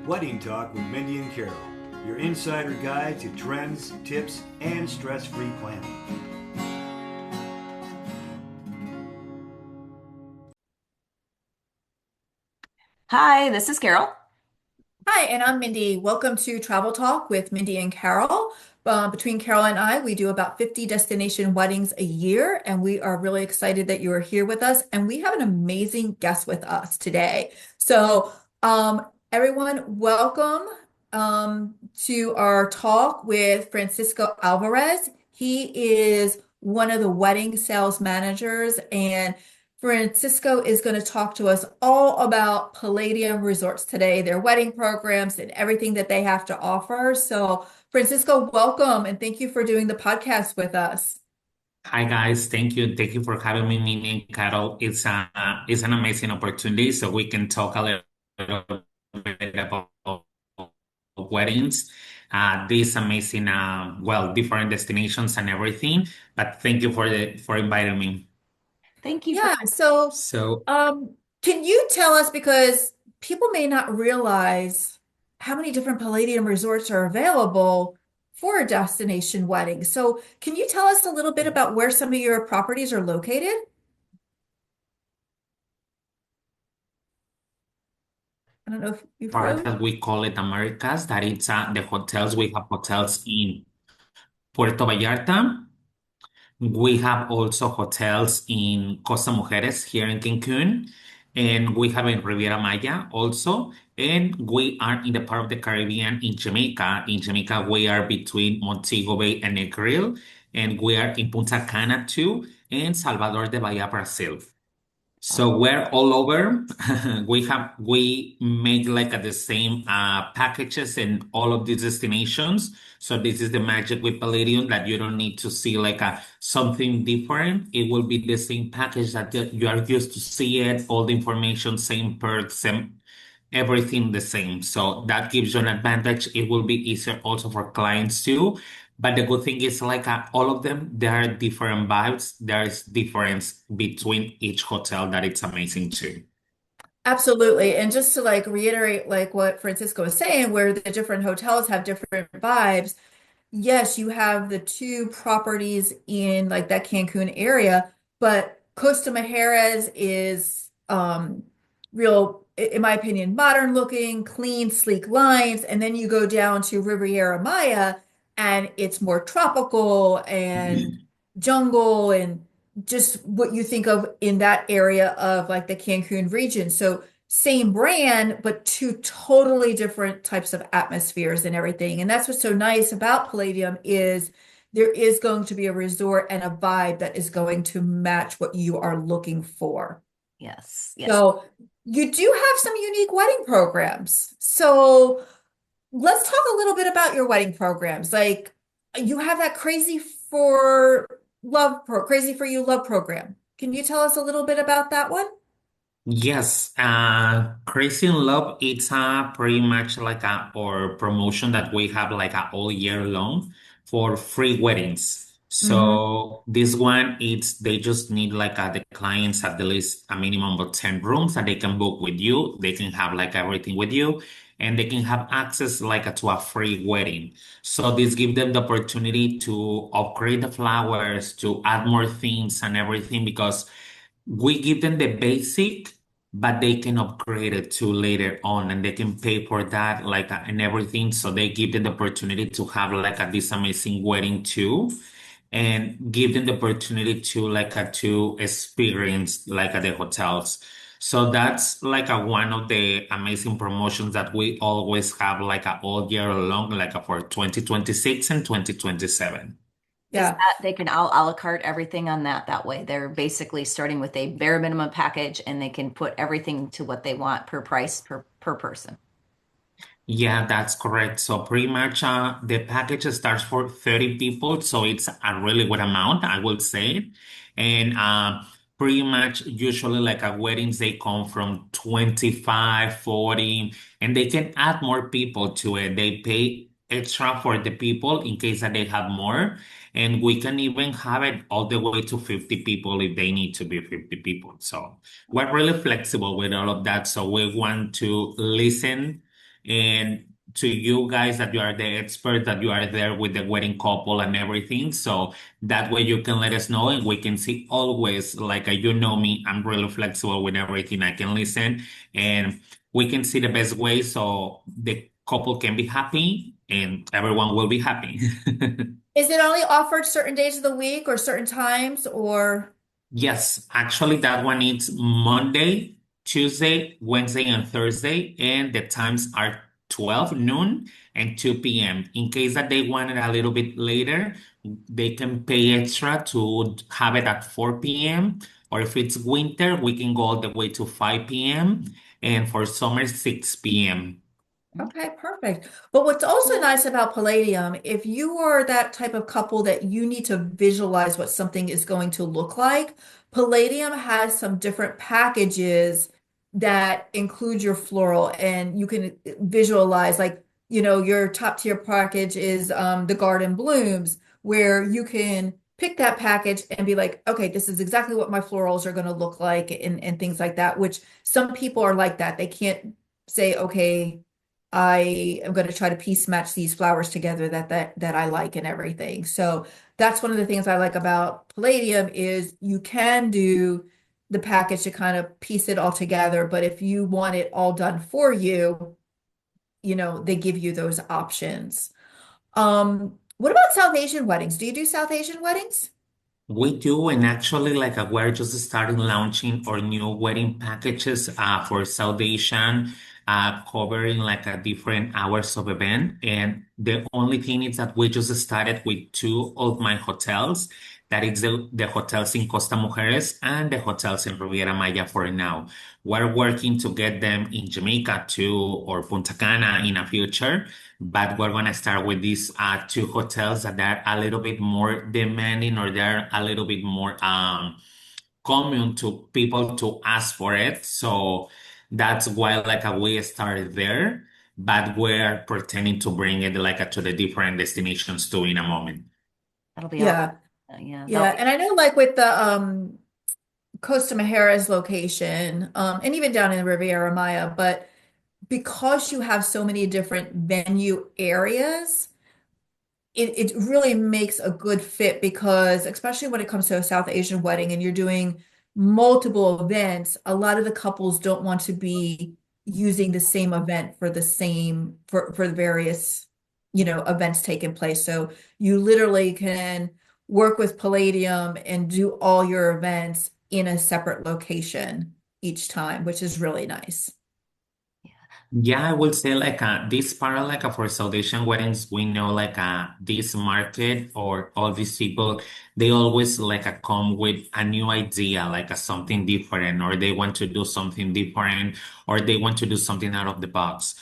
Wedding Talk with Mindi and Carol, your insider guide to trends, tips, and stress-free planning. Hi, this is Carol. Hi, and I'm Mindy. Welcome to Travel Talk with Mindy and Carol. Between Carol and I, we do about 50 destination weddings a year, and we are really excited that you are here with us. And we have an amazing guest with us today. So, everyone, welcome to our talk with Francisco Alvarez. He is one of the wedding sales managers, and Francisco is going to talk to us all about Palladium Resorts today, their wedding programs and everything that they have to offer. So, Francisco, welcome and thank you for doing the podcast with us. Hi guys, thank you. Thank you for having me, Mindi and Carol. It's an amazing opportunity so we can talk a little bit about weddings, these amazing different destinations and everything. But thank you for inviting me. Thank you for Yeah, so So um, can you tell us, because people may not realize how many different Palladium resorts are available for a destination wedding. So can you tell us a little bit about where some of your properties are located? I don't know if you part froze. that we call it Americas, that it's the hotels. We have hotels in Puerto Vallarta. We have also hotels in Costa Mujeres here in Cancun, and we have in Riviera Maya also. And we are in the part of the Caribbean in Jamaica. In Jamaica, we are between Montego Bay and Negril, and we are in Punta Cana too, and Salvador de Bahia, Brazil. So we're all over. We make like the same packages in all of these destinations. So this is the magic with Palladium that you don't need to see like a something different. It will be the same package that you are used to see it, all the information, same perks, same everything the same. So that gives you an advantage. It will be easier also for clients too. But the good thing is like all of them, there are different vibes. There is difference between each hotel that it's amazing too. Absolutely. And just to like reiterate like what Francisco was saying, where the different hotels have different vibes, yes, you have the two properties in like that Cancun area, but Costa Mujeres is real, in my opinion, modern looking, clean, sleek lines. And then you go down to Riviera Maya and it's more tropical and jungle and just what you think of in that area of like the Cancun region. So same brand, but two totally different types of atmospheres and everything. And that's what's so nice about Palladium is there is going to be a resort and a vibe that is going to match what you are looking for. yes, yes. So you do have some unique wedding programs. So let's talk a little bit about your wedding programs. Like you have that Crazy for You Love program. Can you tell us a little bit about that one? Yes, Crazy in Love, it's pretty much like a or promotion that we have like all year long for free weddings. Hmm. So this one, it's they just need like the clients at the least a minimum of 10 rooms that they can book with you. They can have like everything with you and they can have access like to a free wedding. So this gives them the opportunity to upgrade the flowers, to add more things and everything because we give them the basic, but they can upgrade it to later on and they can pay for that, like, and everything. So they give them the opportunity to have like this amazing wedding too, and give them the opportunity to to experience like at the hotels. So that's like one of the amazing promotions that we always have like all year long, like for 2026 and 2027. Is Yeah. that they can a la carte everything on that way? They're basically starting with a bare minimum package and they can put everything to what they want per price per person. Yeah, that's correct. So pretty much the package starts for 30 people, so it's a really good amount, I would say. And pretty much usually like at weddings they come from 25, 40, and they can add more people to it. They pay extra for the people in case that they have more. And we can even have it all the way to 50 people if they need to be 50 people. So we're really flexible with all of that. So we want to listen and to you guys that you are the expert, that you are there with the wedding couple and everything. So that way you can let us know and we can see always, like you know me, I'm really flexible with everything. I can listen and we can see the best way so the couple can be happy and everyone will be happy. Is it only offered certain days of the week or certain times or? Yes, actually, that one is Monday, Tuesday, Wednesday, and Thursday, and the times are 12 noon and 2 p.m. In case that they want it a little bit later, they can pay extra to have it at 4 p.m. Or if it's winter, we can go all the way to 5 p.m. And for summer, 6 p.m. Okay, perfect. But what's also nice about Palladium, if you are that type of couple that you need to visualize what something is going to look like, Palladium has some different packages that include your floral and you can visualize like, your top tier package is the garden blooms where you can pick that package and be like, okay, this is exactly what my florals are going to look like and things like that, which some people are like that. They can't say, okay, I am going to try to piece match these flowers together that I like and everything. So that's one of the things I like about Palladium is you can do the package to kind of piece it all together, but if you want it all done for you, they give you those options. What about South Asian weddings? Do you do South Asian weddings? We do, and actually, like we're just starting launching our new wedding packages for South Asian, covering like a different hours of event. And the only thing is that we just started with two of my hotels. That is the hotels in Costa Mujeres and the hotels in Riviera Maya for now. We're working to get them in Jamaica too or Punta Cana in the future. But we're gonna start with these two hotels that are a little bit more demanding or they're a little bit more common to people to ask for it. So that's why like we started there, but we're pretending to bring it like to the different destinations too in a moment. That'll be awesome. Yeah. Yeah, that'll Yeah. be And I know like with the Costa Mujeres location, and even down in the Riviera Maya, but because you have so many different venue areas, it really makes a good fit because especially when it comes to a South Asian wedding and you're doing multiple events, a lot of the couples don't want to be using the same event for the various, events taking place. So you literally can work with Palladium and do all your events in a separate location each time, which is really nice. Yeah, I will say like this part like for South Asian weddings, we know like this market or all these people, they always like come with a new idea, like something different, or they want to do something different, or they want to do something out of the box.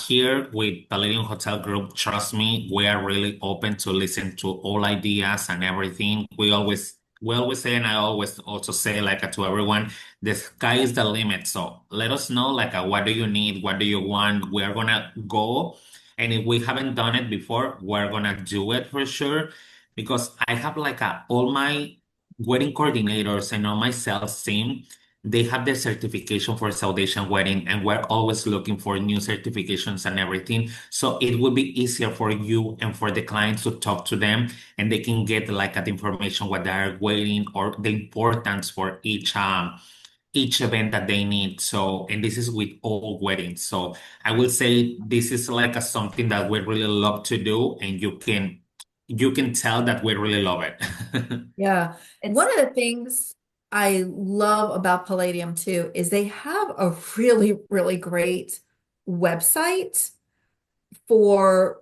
Here with Palladium Hotel Group, trust me, we are really open to listen to all ideas and everything. We always say, and I always also say like to everyone the sky is the limit. So let us know like what do you need? What do you want? We're gonna go. And if we haven't done it before, we're gonna do it for sure. Because I have like all my wedding coordinators and all my sales team, they have their certification for South Asian wedding, and we're always looking for new certifications and everything. So it will be easier for you and for the clients to talk to them and they can get like the information what they are waiting or the importance for each event that they need. So, and this is with all weddings. So I will say this is like something that we really love to do, and you can tell that we really love it. Yeah. One it's of the things I love about Palladium too is they have a really, really great website for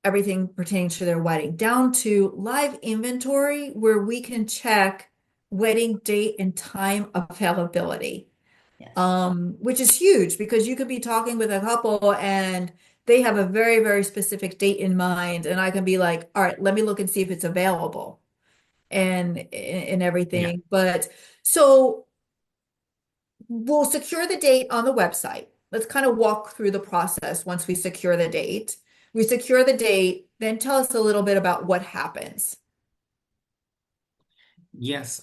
everything pertaining to their wedding, down to live inventory where we can check wedding date and time availability. yes. Which is huge because you could be talking with a couple and they have a very, very specific date in mind, and I can be like, all right, let me look and see if it's available and Yeah. everything. But so we'll secure the date on the website. Let's kind of walk through the process once we secure the date. We secure the date, then tell us a little bit about what happens. Yes.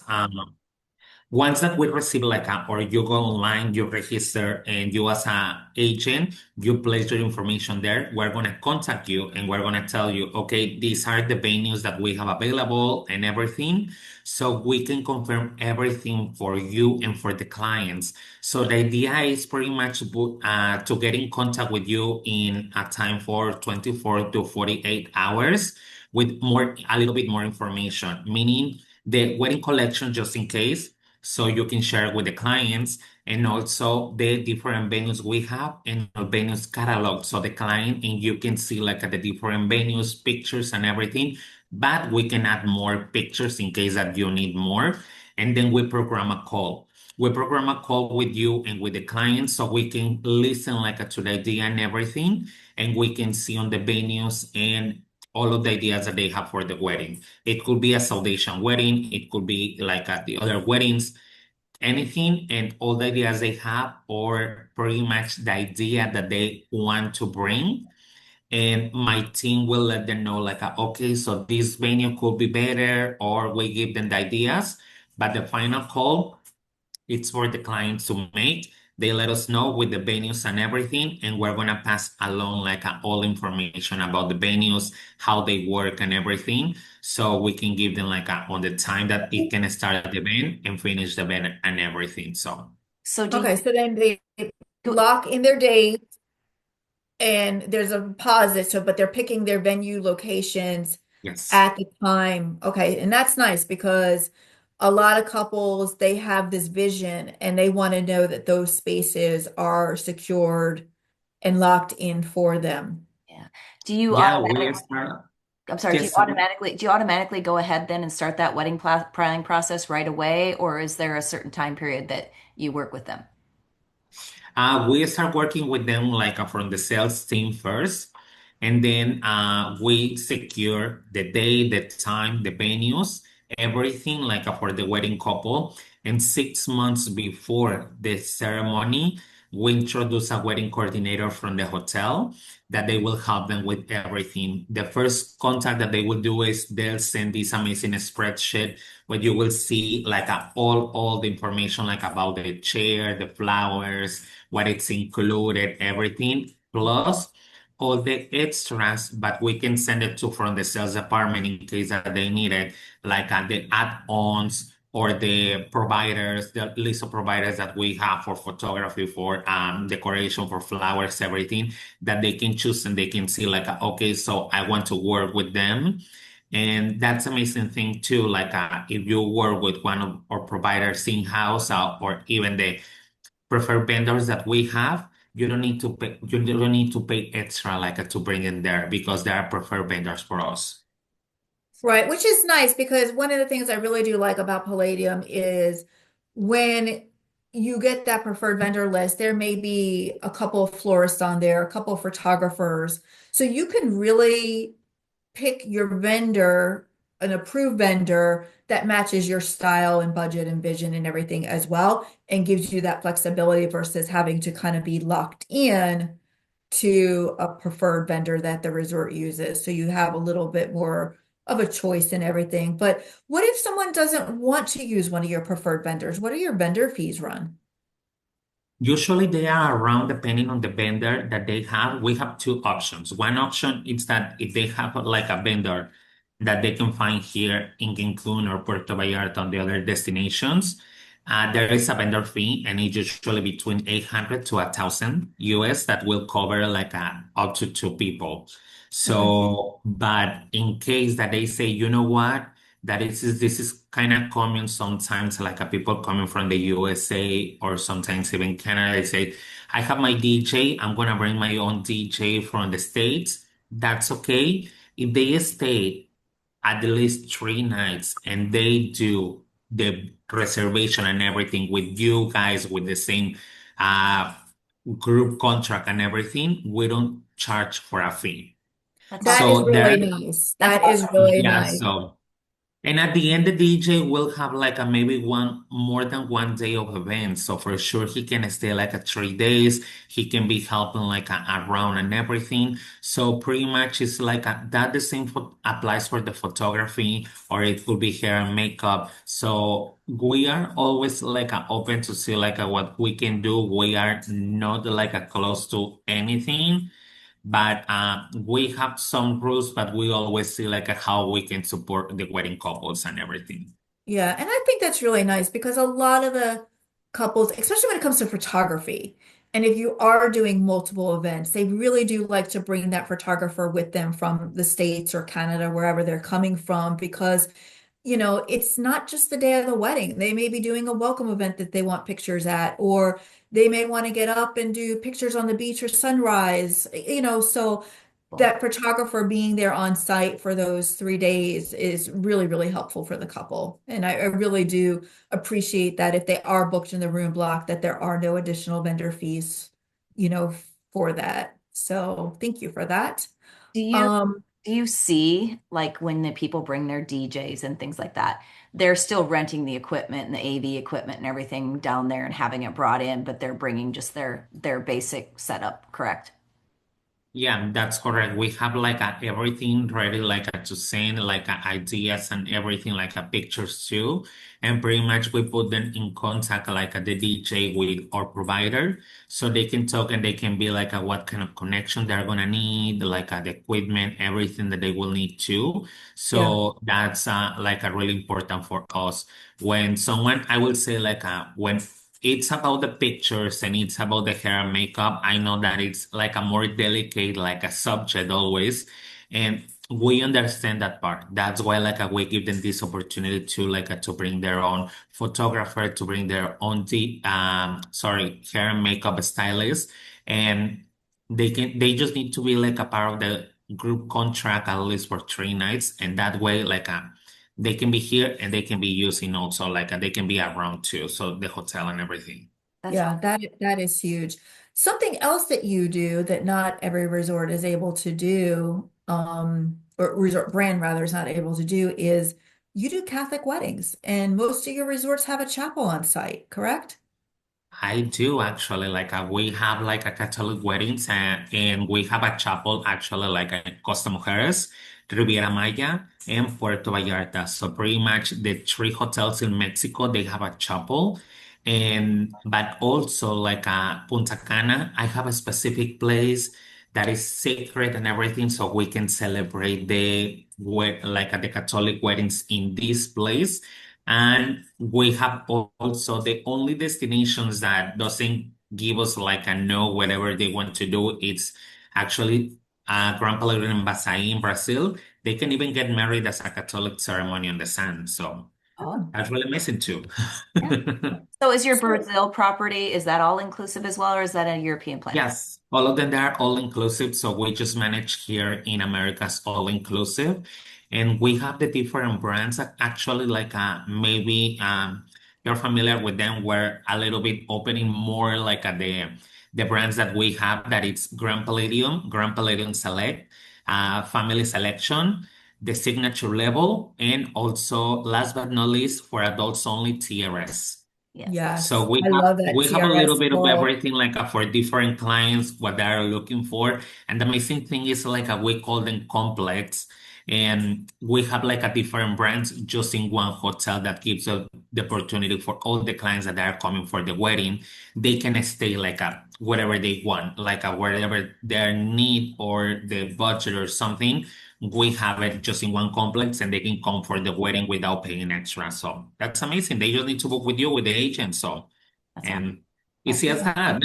Once that we receive like a, or you go online, you register, and you as a agent, you place your information there. We're gonna contact you and we're gonna tell you, okay, these are the venues that we have available and everything. So we can confirm everything for you and for the clients. So the idea is pretty much to get in contact with you in a time for 24 to 48 hours with a little bit more information, meaning the wedding collection just in case so you can share with the clients and also the different venues we have and our venues catalog so the client and you can see like the different venues pictures and everything, but we can add more pictures in case that you need more, and then we program a call with you and with the client so we can listen like to the idea and everything, and we can see on the venues and all of the ideas that they have for the wedding. It could be a Saudation wedding, it could be like at the other weddings, anything and all the ideas they have, or pretty much the idea that they want to bring. And my team will let them know, like, okay, so this venue could be better, or we give them the ideas. But the final call, it's for the clients to make. They let us know with the venues and everything, and we're gonna pass along like all information about the venues, how they work and everything, so we can give them like on the time that it can start the event and finish the event and everything. So So do Okay, so then they you, lock in their date and there's a deposit, so but they're picking their venue locations yes. at the time. Okay, and that's nice because a lot of couples they have this vision and they want to know that those spaces are secured and locked in for them. yeah. Do you Yeah, we automatically, start. I'm sorry, Yes, sorry. do you automatically go ahead then and start that wedding planning process right away, or is there a certain time period that you work with them? We start working with them like from the sales team first, and then we secure the day, the time, the venues, everything like for the wedding couple. And 6 months before the ceremony, we introduce a wedding coordinator from the hotel that they will help them with everything. The first contact that they will do is they'll send this amazing spreadsheet where you will see like all the information like about the chair, the flowers, what it's included, everything, plus all the extras, but we can send it to from the sales department in case that they need it, like the add-ons or the providers, the list of providers that we have for photography, for decoration, for flowers, everything that they can choose and they can see like, okay, so I want to work with them. And that's amazing thing too. Like if you work with one of our providers in-house or even the preferred vendors that we have, you don't need to pay, you don't need to pay extra like to bring in there because they are preferred vendors for us. Right, which is nice because one of the things I really do like about Palladium is when you get that preferred vendor list, there may be a couple of florists on there, a couple of photographers. So you can really pick your vendor, an approved vendor that matches your style and budget and vision and everything as well, and gives you that flexibility versus having to kind of be locked in to a preferred vendor that the resort uses. So you have a little bit more of a choice in everything. But what if someone doesn't want to use one of your preferred vendors? What are your vendor fees run? Usually they are around depending on the vendor that they have. We have two options. One option is that if they have like a vendor that they can find here in Cancun or Puerto Vallarta on the other destinations, there is a vendor fee and it's usually between 800 to 1,000 US that will cover like up to two people. Okay. So, but in case that they say, you know what? That is this is kind of common sometimes like people coming from the USA or sometimes even Canada, they say I have my DJ, I'm gonna bring my own DJ from the States. That's okay if they stay at least 3 nights and they do the reservation and everything with you guys with the same uh group contract and everything, we don't charge for a fee. That's That awesome. is So there really nice. That's That is awesome. really yeah, nice. so And at the end, the DJ will have like a maybe one more than 1 day of event. So for sure, he can stay like a 3 days. He can be helping like around and everything. So pretty much it's like that the same applies for the photography, or it could be hair and makeup. So we are always like open to see like what we can do. We are not like close to anything. But we have some rules, but we always see like how we can support the wedding couples and everything. Yeah, and I think that's really nice because a lot of the couples, especially when it comes to photography, and if you are doing multiple events, they really do like to bring that photographer with them from the States or Canada, wherever they're coming from, because it's not just the day of the wedding. They may be doing a welcome event that they want pictures at, or they may want to get up and do pictures on the beach or sunrise, so Cool. that photographer being there on site for those 3 days is really, really helpful for the couple. And I really do appreciate that if they are booked in the room block, that there are no additional vendor fees, you know, for that. So thank you for that. Do you Um, do you see like when the people bring their DJs and things like that, they're still renting the equipment and the AV equipment and everything down there and having it brought in, but they're bringing just their basic setup, correct? Yeah, that's correct. We have like everything ready, like to send like ideas and everything, like pictures too. And pretty much we put them in contact like the DJ with our provider so they can talk and they can be like what kind of connection they're gonna need, like the equipment, everything that they will need to. yeah. So that's like really important for us. When someone, I will say like when it's about the pictures and it's about the hair and makeup. I know that it's like a more delicate, like a subject always. And we understand that part. That's why like we give them this opportunity to like to bring their own photographer, to bring their own hair and makeup stylist. And they just need to be like a part of the group contract at least for 3 nights. And that way like they can be here and they can be using also like they can be around too. So the hotel and everything. That's Yeah, that is huge. Something else that you do that not every resort is able to do, or resort brand rather is not able to do, is you do Catholic weddings, and most of your resorts have a chapel on site, correct? I do actually like we have like a Catholic weddings and we have a chapel actually like a Costa Mujeres, Riviera Maya, and Puerto Vallarta. So pretty much the three hotels in Mexico they have a chapel, and but also like Punta Cana, I have a specific place that is sacred and everything, so we can celebrate like the Catholic weddings in this place. And we have also the only destinations that doesn't give us like a no whatever they want to do. It's actually Grand Palladium in Basaí in Brazil. They can even get married as a Catholic ceremony on the sand. So Oh, that's really amazing too. yeah. So is your so Brazil property, is that all inclusive as well, or is that a European plan? Yes, all of them they are all inclusive. So we just manage here in America's all inclusive. And we have the different brands that actually like maybe you're familiar with them. We're a little bit opening more like the brands that we have that it's Grand Palladium Select, Family Selection, the Signature Level, and also last but not least for adults only TRS. Yes. So yes, I love that we have a little TRS bit of full. everything like for different clients what they are looking for. And the amazing thing is like we call them complex, and we have like a different brands just in one hotel that gives us the opportunity for all the clients that are coming for the wedding. They can stay like whatever they want, like whatever their need or the budget or something. We have it just in one complex and they can come for the wedding without paying extra. So that's amazing. They just need to book with you with the agent. So, That's awesome. and That's easy as that.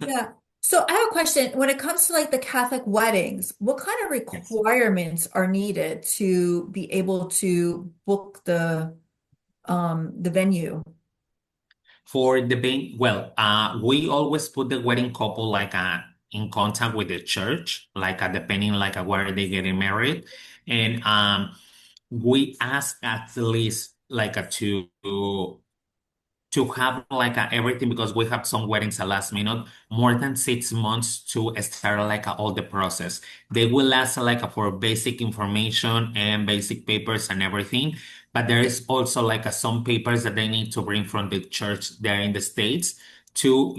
Yeah. So I have a question. When it comes to like the Catholic weddings, what kind of Yes. requirements are needed to be able to book the venue? For the well, we always put the wedding couple like in contact with the church, like depending like where they getting married. And we ask at least like to to have like everything because we have some weddings at last minute, more than 6 months to start like all the process. They will ask like for basic information and basic papers and everything, but there is also like some papers that they need to bring from the church there in the States to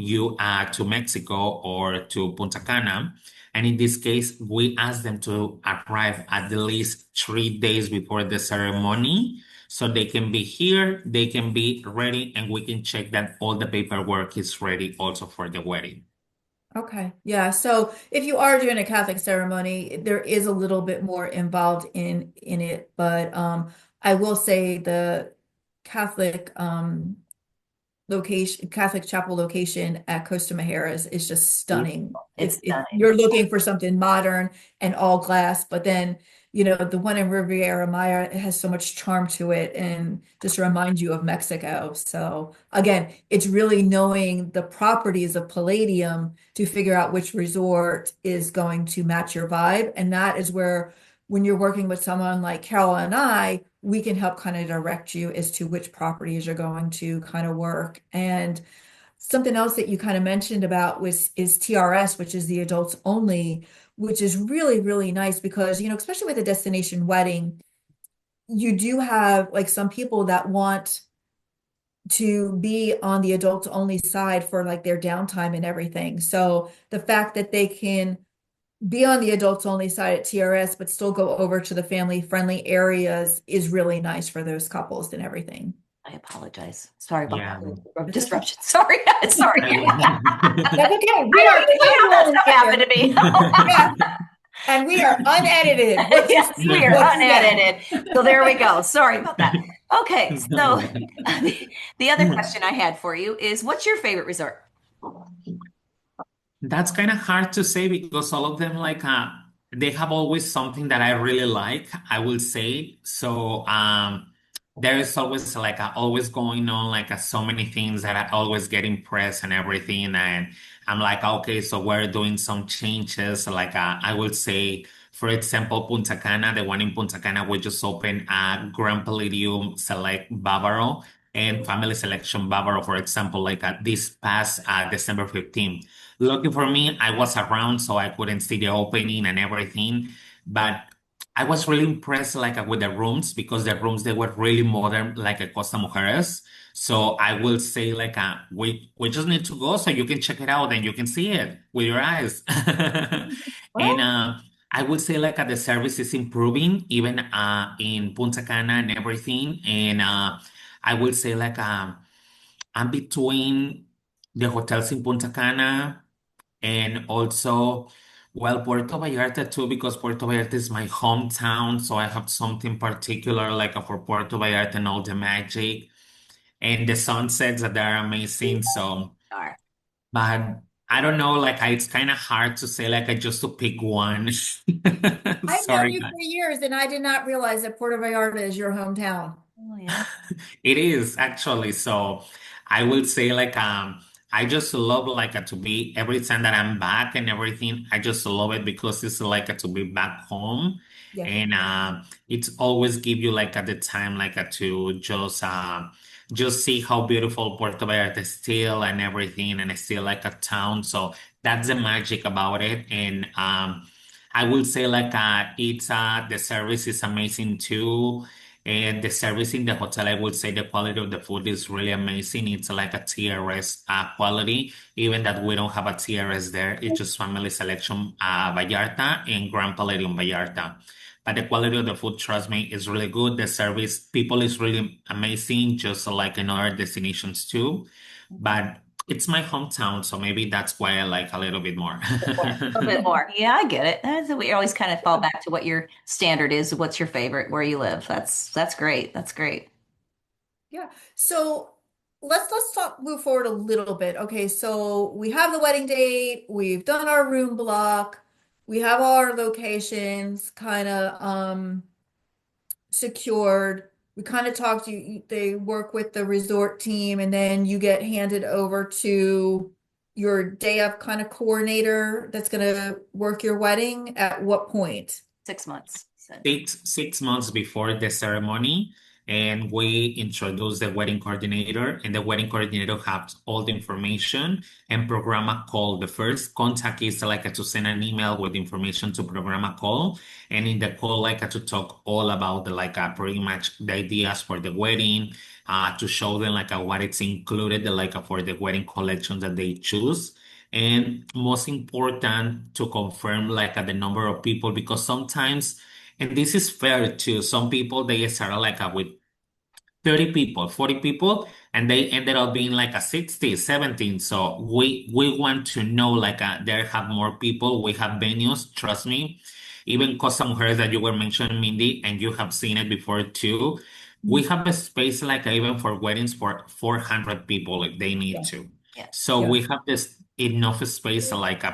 Mexico or to Punta Cana. And in this case, we ask them to arrive at least 3 days before the ceremony so they can be here, they can be ready, and we can check that all the paperwork is ready also for the wedding. Okay. Yeah. So if you are doing a Catholic ceremony, there is a little bit more involved in it, but I will say the Catholic Catholic chapel location at Costa Mejeras is just stunning. It's If stunning. you're looking for something modern and all glass, but then, the one in Riviera Maya, it has so much charm to it and just reminds you of Mexico. So again, it's really knowing the properties of Palladium to figure out which resort is going to match your vibe. And that is where, when you're working with someone like Carol and I, we can help kind of direct you as to which properties you're going to kind of work. And something else that you kind of mentioned about is TRS, which is the adults only, which is really, really nice because, especially with a destination wedding, you do have like some people that want to be on the adults only side for like their downtime and everything. So the fact that they can be on the adults only side at TRS, but still go over to the family friendly areas is really nice for those couples and everything. I apologize. Sorry about Yeah. that disruption. Sorry. Sorry. That's okay. I don't usually have that stuff happen to me. Yeah. And we are unedited. Yes, we are unedited. So there we go. Sorry about that. Okay, so the other question I had for you is, what's your favorite resort? That's kind of hard to say because all of them like they have always something that I really like, I will say. So there is always like always going on like so many things that I always get impressed and everything, and I'm like, okay, so we're doing some changes. Like I will say, for example, Punta Cana, the one in Punta Cana, we just opened a Grand Palladium Select Bavaro and Family Selection Bavaro, for example, like this past December 15th. Lucky for me, I was around, so I couldn't see the opening and everything. But I was really impressed, like with the rooms, because the rooms they were really modern, like a Costa Mujeres. So I will say, like, we just need to go so you can check it out and you can see it with your eyes. And Well, I would say, like, the service is improving, even in Punta Cana and everything. And I would say, like, I'm between the hotels in Punta Cana and also, well, Puerto Vallarta too, because Puerto Vallarta is my hometown, so I have something particular like for Puerto Vallarta and all the magic and the sunsets that are amazing. So, are. but I don't know, like it's kind of hard to say like I just to pick one. I've known Sorry, you guys. for years and I did not realize that Puerto Vallarta is your hometown. Oh, yeah. It is actually. So I will say like I just love like to be every time that I'm back and everything. I just love it because it's like to be back home, Yeah. and it's always give you like at the time like to just see how beautiful Puerto Vallarta is still and everything, and it's still like a town. So that's the magic about it, and I will say like it's the service is amazing too. And the service in the hotel, I would say the quality of the food is really amazing. It's like a TRS quality, even that we don't have a TRS there. It's just Family Selection Vallarta and Grand Palladium Vallarta. But the quality of the food, trust me, is really good. The service, people is really amazing, just like in other destinations too. But it's my hometown, so maybe that's why I like a little bit more. A little bit more. Yeah, I get it. We always kind of fall back to what your standard is, what's your favorite, where you live. That's great. That's great. Yeah. So let's talk move forward a little bit. Okay, so we have the wedding date, we've done our room block, we have all our locations kind of secured. We kind of talked they work with the resort team and then you get handed over to your day of kind of coordinator that's going to work your wedding at what point? 6 months. So, 6 months before the ceremony. and we introduce the wedding coordinator, and the wedding coordinator has all the information and program a call. The first contact is like to send an email with information to program a call, and in the call like to talk all about the pretty much the ideas for the wedding, to show them what it's included for the wedding collection that they choose. And most important to confirm the number of people, because sometimes, and this is fair too, some people they start with 30 people, 40 people, and they ended up being like a 60, 17. So we want to know there have more people. We have venues, trust me. Even Costa Mujeres that you were mentioning, Mindy, and you have seen it before too. We have a space even for weddings for 400 people if they need Yeah. to. Yeah. So Yeah. we have this enough space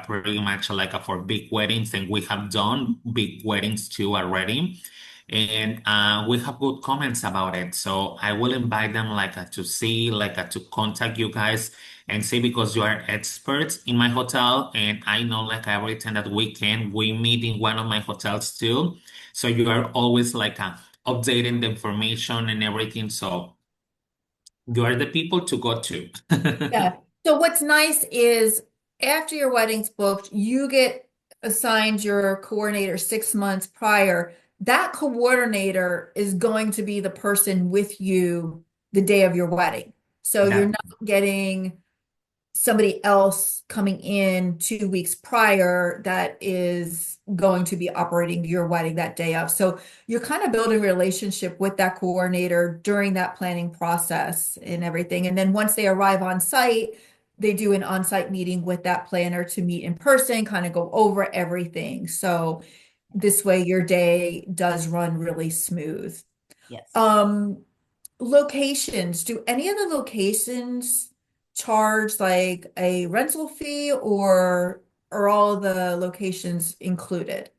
pretty much for big weddings, and we have done big weddings too already. And we have good comments about it. So I will invite them to see, to contact you guys and see, because you are experts in my hotel, and I know every time that we can, we meet in one of my hotels too. So you are always updating the information and everything. So you are the people to go to. Yeah. So what's nice is after your wedding's booked, you get assigned your coordinator 6 months prior. That coordinator is going to be the person with you the day of your wedding. So you're That not getting somebody else coming in 2 weeks prior that is going to be operating your wedding that day of. So you're kind of building a relationship with that coordinator during that planning process and everything. And then once they arrive on site, they do an on-site meeting with that planner to meet in person, kind of go over everything. So this way your day does run really smooth. Yes. Um, Locations. Do any of the locations charge like a rental fee, or are all the locations included?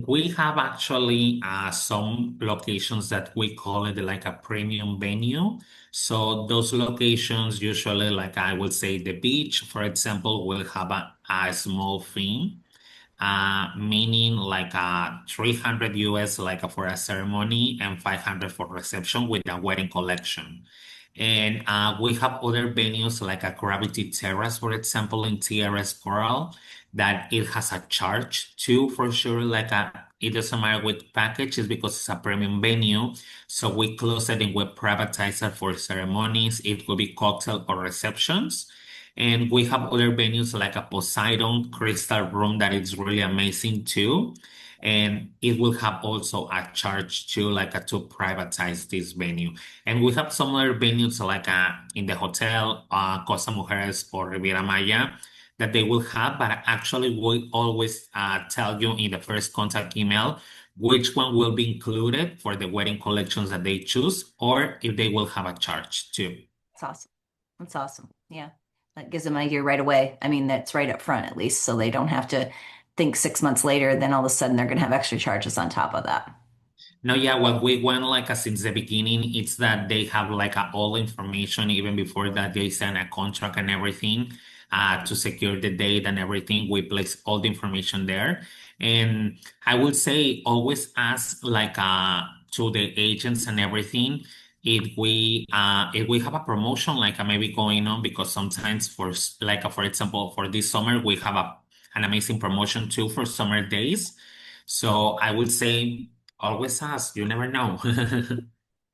we have actually some locations that we call it like a premium venue. So those locations usually, like I would say, the beach, for example, will have a small fee, meaning 300 US for a ceremony and 500 for reception with a wedding collection. And we have other venues like a Gravity Terrace, for example, in TRS Coral, that it has a charge too, for sure. It doesn't matter with package, it's because it's a premium venue. So we close it in with privatizer for ceremonies. It will be cocktail or receptions. And we have other venues like a Poseidon Crystal Room that is really amazing too. And it will have also a charge too, to privatize this venue. And we have some other venues in the hotel, Costa Mujeres or Riviera Maya, that they will have, but actually we always tell you in the first contact email which one will be included for the wedding collections that they choose, or if they will have a charge too. That's awesome. That's awesome. Yeah. That gives them an idea right away. I mean, that's right up front at least, so they don't have to think 6 months later, then all of a sudden they're going to have extra charges on top of that. No, yeah, what we want since the beginning, it's that they have all information even before that they sign a contract and everything, to secure the date and everything. We place all the information there. And I would say always ask to the agents and everything if we have a promotion maybe going on, because sometimes for example for this summer we have an amazing promotion too for summer days. So I would say always ask. You never know.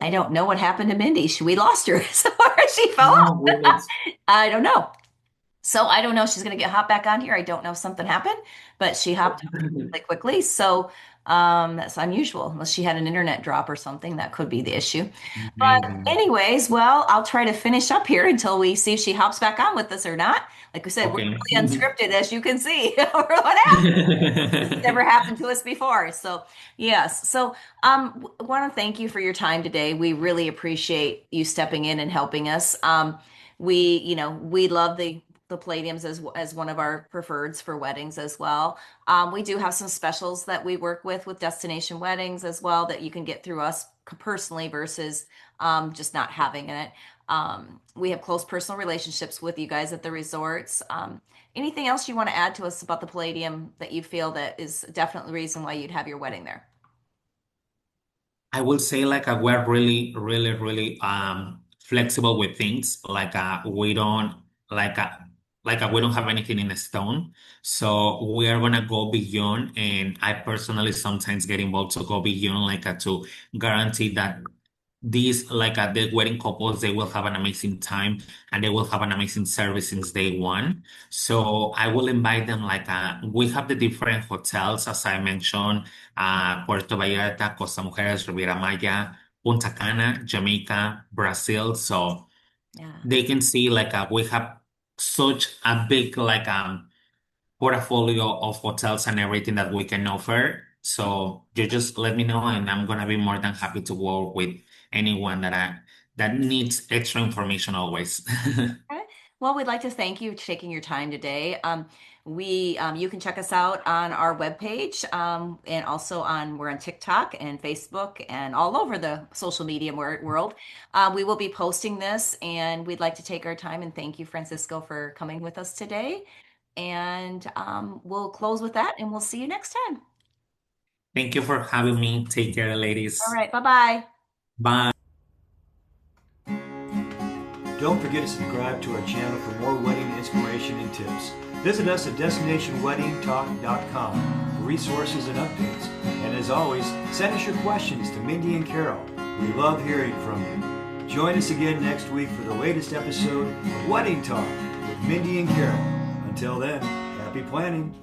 I don't know what happened to Mindy. We lost her. So she fell off. No, it's I don't know. So I don't know if she's going to get hop back on here. I don't know if something happened, but she hopped off really quickly. So that's unusual. Unless she had an internet drop or something, that could be the issue. But maybe. anyways, well, I'll try to finish up here until we see if she hops back on with us or not. Like we said, we're Okay. really unscripted, as you can see. What happened? It's never happened to us before. So, yes. So, want to thank you for your time today. We really appreciate you stepping in and helping us. We love the Palladiums as one of our preferreds for weddings as well. We do have some specials that we work with destination weddings as well that you can get through us personally versus just not having it. We have close personal relationships with you guys at the resorts. Anything else you want to add to us about the Palladium that you feel that is definitely the reason why you'd have your wedding there? I will say like we're really, really, really flexible with things. We don't like we don't have anything in stone. So we are gonna go beyond, and I personally sometimes get involved to go beyond to guarantee that these the wedding couples, they will have an amazing time and they will have an amazing service since day one. So I will invite them we have the different hotels as I mentioned, Puerto Vallarta, Costa Mujeres, Riviera Maya, Punta Cana, Jamaica, Brazil. So Yeah. they can see we have such a big portfolio of hotels and everything that we can offer. So you just let me know, and I'm gonna be more than happy to work with anyone that needs extra information always. Okay. Well, we'd like to thank you for taking your time today. You can check us out on our webpage, and also we're on TikTok and Facebook and all over the social media world. We will be posting this, and we'd like to take our time and thank you, Francisco, for coming with us today. And we'll close with that, and we'll see you next time. Thank you for having me. Take care, All ladies. right. Bye-bye. Bye. Don't forget to subscribe to our channel for more wedding inspiration and tips. Visit us at destinationweddingtalk.com for resources and updates. And as always, send us your questions to Mindi and Carol. We love hearing from you. Join us again next week for the latest episode of Wedding Talk with Mindi and Carol. Until then, happy planning.